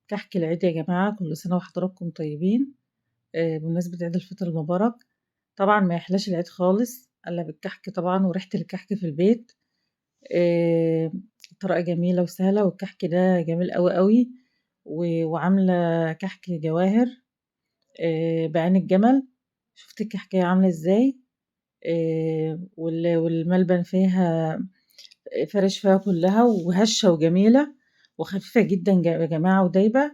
كحك العيد يا جماعة، كل سنة وحضراتكم طيبين. بمناسبة عيد الفطر المبارك. طبعا ما يحلاش العيد خالص إلا بالكحك طبعا وريحة الكحك في البيت. آه، طريقة جميلة وسهلة، والكحك ده جميل قوي قوي. وعاملة كحك جواهر بعين الجمل. شفت الكحكية عاملة ازاي؟ والملبن فيها فرش فيها كلها وهشة وجميلة وخفيفة جدا يا جماعة ودايبة.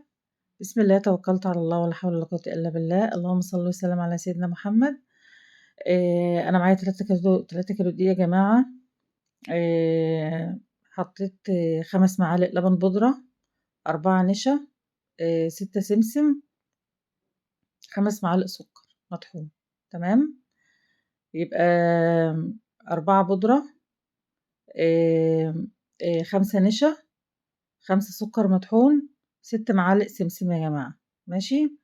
بسم الله توكلت على الله ولا حول ولا قوة إلا بالله. اللهم صل وسلم على سيدنا محمد. أنا معايا 3 كيلو دي يا جماعة. حطيت 5 معالق لبن بودرة، 4 نشا، 6 سمسم، 5 معالق سكر مطحون. تمام. يبقى 4 بودرة، 5 نشا، 5 سكر مطحون، 6 معالق سمسم يا جماعة. ماشي.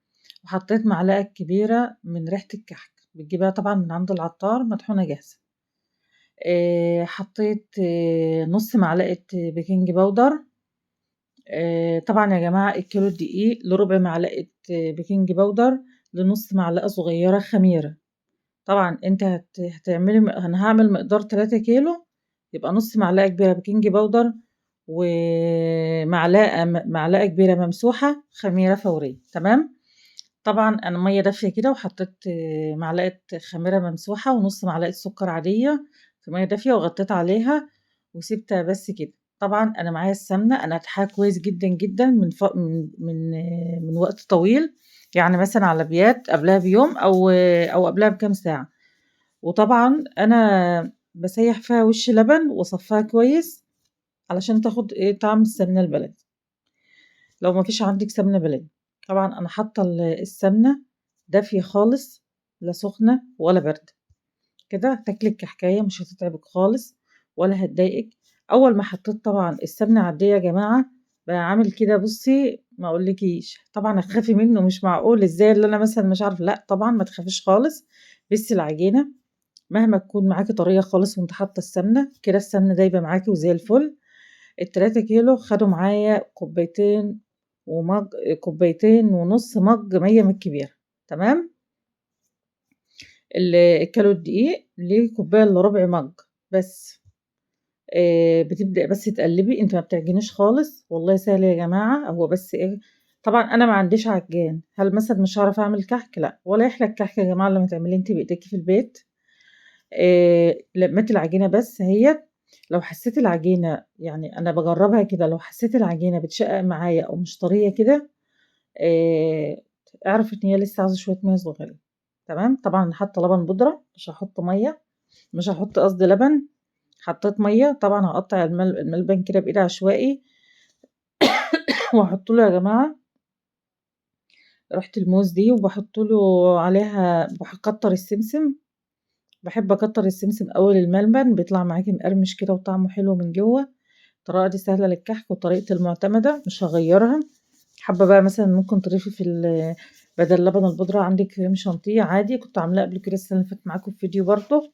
وحطيت معلقة كبيرة من ريحة الكحك، بتجيبها طبعا من عند العطار مطحونة جاهزة. حطيت نص معلقة بيكنج باودر. طبعا يا جماعة الكيلو دقيق لربع معلقة بيكنج باودر لنص معلقة صغيرة خميرة. طبعا انت هتعملي، انا هعمل مقدار 3 كيلو، يبقى نص معلقة كبيرة بيكنج باودر ومعلقة كبيرة ممسوحة خميرة فورية. تمام. طبعا انا ميه دافيه كده، وحطيت معلقه خميره ممسوحه ونص معلقه سكر عاديه في ميه دافيه، وغطيت عليها وسبتها بس كده. طبعا انا معايا السمنه، انا هتحها كويس جدا جدا من وقت طويل، يعني مثلا على بيات قبلها بيوم او قبلها بكام ساعه. وطبعا انا بسيح فيها وش لبن واصفيها كويس علشان تاخد ايه طعم السمنه البلدي، لو ما فيش عندك سمنه بلدي. طبعا انا حاطه السمنه دافيه خالص، لا سخنه ولا بارده. كده تاكلي الكحكايه مش هتتعبك خالص ولا هتضايقك. اول ما حطيت طبعا السمنه عاديه يا جماعه، بقى عامل كده. بصي ما اقولكيش، طبعا هتخافي منه، مش معقول ازاي اللي انا مثلا مش عارف. لا طبعا ما تخافيش خالص. بس العجينه مهما تكون معاكي طريه خالص وانت حاطه السمنه كده، السمنه دايبه معاكي وزي الفل. ال3 كيلو خدوا معايا كوبايتين ونص مج مية من الكبيرة. تمام. الكيلو الدقيق ليه كوباية الا ربع مج بس. بتبدأ بس تقلبي، انت ما بتعجنيش خالص، والله سهل يا جماعة. هو بس ايه، طبعا انا ما عنديش عجان. هل مثلا مش هعرف اعمل كحك؟ لا، ولا يحلى الكحك يا جماعة لما تعمليه انت بايديكي في البيت. لميت العجينة بس هي. لو حسيت العجينة، يعني أنا باجرّبها كده، لو حسيت العجينة بتشقّق معايا أو مش طرية كده، آآ اعرفي إن هي لسه عاوزة شوية مَيّة صغيّرين. تمام. طبعًا أنا حاطة لبن بودرة، مش هاحط مَيّة، مش هاحط قصدي لبن. حطيت مَيّة، طبعًا هاقطّع الملبن كده بإيدي عشوائي وأحط له يا جماعة ريحة الموز دي، وباحط له عليها باكتّر السمسم. باحب أكتّر السمسم أوي للملبن، بيطلع معاكِ مقرمش كده وطعمه حلو من جوّه. الطريقة دي سهلة للكحك وطريقتي المعتمدة مش هاغيّرها. حابة بقى مثلًا ممكن تضيفي بدل لبن البودرة عندِك كريم شانتيه عادي، كنت عاملاه قبل كده السنة اللي فاتت معاكم في فيديو برضه.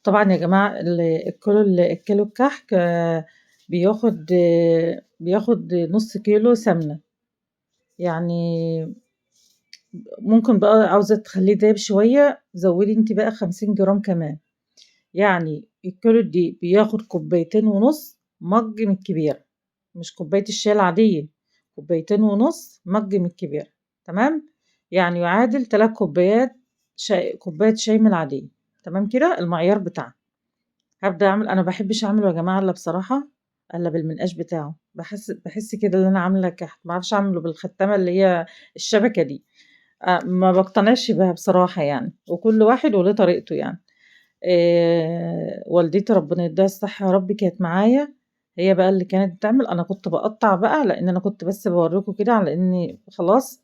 طبعًا يا جماعة الكيلو الكحك بياخد نُص كيلو سمنة. يعني ممكن بقى عاوزة تخلّيه دايب شوية، زوّدي أنتِ بقى 50 جرام كمان. يعني الكيلو الدقيق بياخد كوبايتين ونص مَج من الكبيرة، مش كوباية الشاي العادية، كوبايتين ونص مَج من الكبيرة. تمام. يعني يعادل 3 كوبايات كوباية شاي من العادية. تمام كده المعيار بتاعها. هابدأ أعمل، أنا ما باحبش أعمله يا جماعة إلا بصراحة إلا بالمنقاش بتاعه، باحس كده إن أنا عاملة كحك. ما اعرفش أعمله بالختامة اللي هي الشبكة دي. ما باقتنعش بيها بصراحة يعني، وكل واحد وليه طريقته يعني. والدتي ربنا يديها الصحة يا رب كانت معايا، هي بقى اللي كانت بتعمل. أنا كنت باقطّع بقى، لإن أنا كنت بس باورّيكم كده على إني خلاص.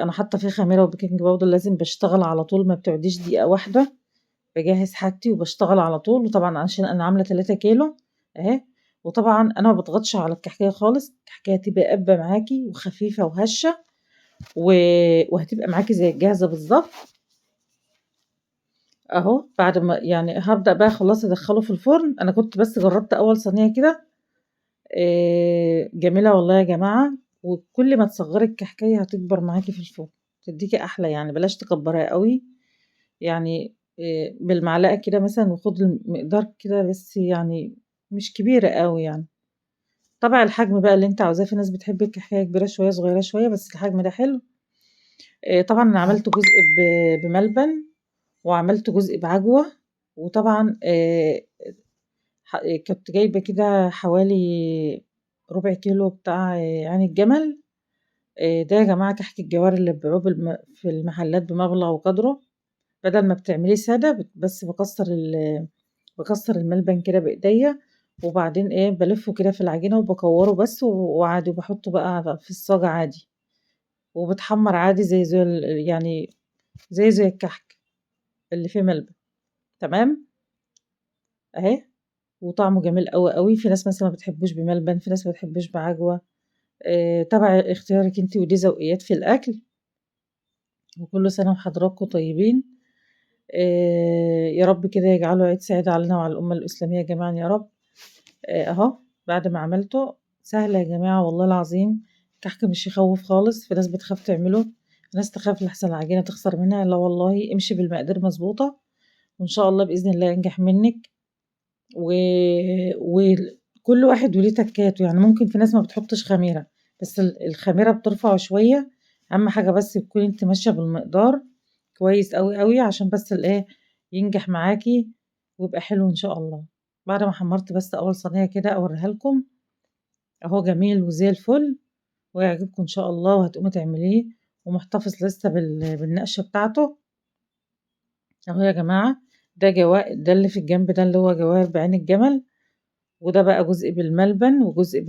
أنا حاطة فيه خميرة وبيكنج باودر، لازم باشتغل على طول، ما بتقعديش دقيقة واحدة. باجهّز حاجتي وباشتغل على طول، وطبعًا عشان أنا عاملة 3 كيلو أهي. وطبعًا أنا ما باضغطش على الكحكاية خالص، الكحكاية تبقى قابة معاكِ وخفيفة وهشة وهتبقى معاكِ زي الجاهزة بالضبط. أهو بعد ما يعني هابدأ بقى خلاص أدخّله في الفرن. أنا كنت بس جرّبت أول صينية كده، جميلة والله يا جماعة، وكل ما تصغّري الكحكاية هتكبر معاكِ في الفرن، تدّيكِ أحلى يعني، بلاش تكبّريها أوي، يعني بالمعلقة كده مثلًا وخُدي المقدار كده بس يعني مش كبيرة أوي يعني، طبعًا الحجم بقى اللي أنتِ عاوزاه، في ناس بتحب الكحكاية كبيرة شوية، صغيرة شوية، بس الحجم ده حلو. طبعًا أنا عملت جزء بملبن، وعملت جزء بعجوة، وطبعًا كنت جايبة كده حوالي ربع كيلو بتاع عين الجمل، ده يا جماعة كحك الجوار اللي بيبيعوه في المحلات بمبلغ وقدره، بدل ما بتعمليه سادة بس باكسّر الملبن كده بإيديّا، وبعدين بالفّه كده في العجينة وباكوّره بس وعادي وباحطه بقى في الصاج عادي، وبيتحمّر عادي زي يعني زي الكحك اللي فيه ملبن، تمام، أهي، وطعمه جميل أوي، أوي، في ناس مثلًا ما بتحبوش بملبن، في ناس ما بتحبوش بعجوة، طبعًا اختيارِك أنتِ ودي ذوقيات في الأكل، وكل سنة وحضراتكم طيبين، يا رب كده يجعله عيد سعيد علينا وعلى الأمة الإسلامية جميعًا يا رب. أهو بعد ما عملته سهل يا جماعة والله العظيم، كحك مش يخوّف خالص، في ناس بتخاف تعمله، في ناس تخاف لأحسن العجينة تخسر منها، لا والله امشي بالمقادير مضبوطة، وإن شاء الله بإذن الله ينجح منِّك، و وكل واحد وليه تكاته، يعني ممكن في ناس ما بتحطش خميرة، بس الخميرة بترفعه شوية، أهم حاجة بس تكوني أنتِ ماشية بالمقدار كويس أوي، أوي، عشان بس ينجح معاكِ ويبقى حلو إن شاء الله. بعد ما حمّرت بس أول صينية كده أوريها لكم، أهو جميل وزي الفل، وهيعجبكم إن شاء الله وهتقومي تعمليه، ومحتفظ لسه بالنقشة بتاعته، أهو يا جماعة ده اللي في الجنب ده اللي هو جوار بعين الجمل، وده بقى جزء بالملبن وجزء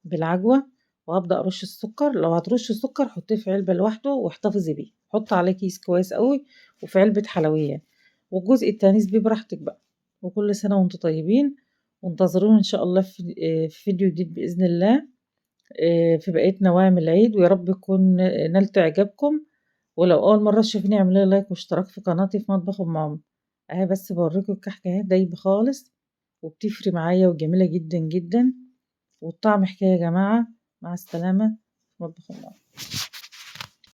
بالعجوة، وهابدأ أرُش السكر، لو هترُشّي سكر حطيه في علبة لوحده واحتفظي بيه، حُطّي عليه كيس كويس أوي وفي علبة حلويات، والجزء التاني سيبيه براحتِك بقى، وكل سنة وأنتم طيبين، وانتظرونا إن شاء الله في فيديو جديد بإذن الله، في بقية نواعم العيد، ويا رب يكون نالت إعجابكم، ولو أول مرة تشوفيني اعملي لي لايك واشتراك في قناتي في مطبخ أم عمر، أهي بس باوريكم الكحكة أهي دايبة خالص، وبتفري معايا وجميلة جدًا، جدًا، والطعم حكاية يا جماعة، مع السلامة، في مطبخ أم عمر.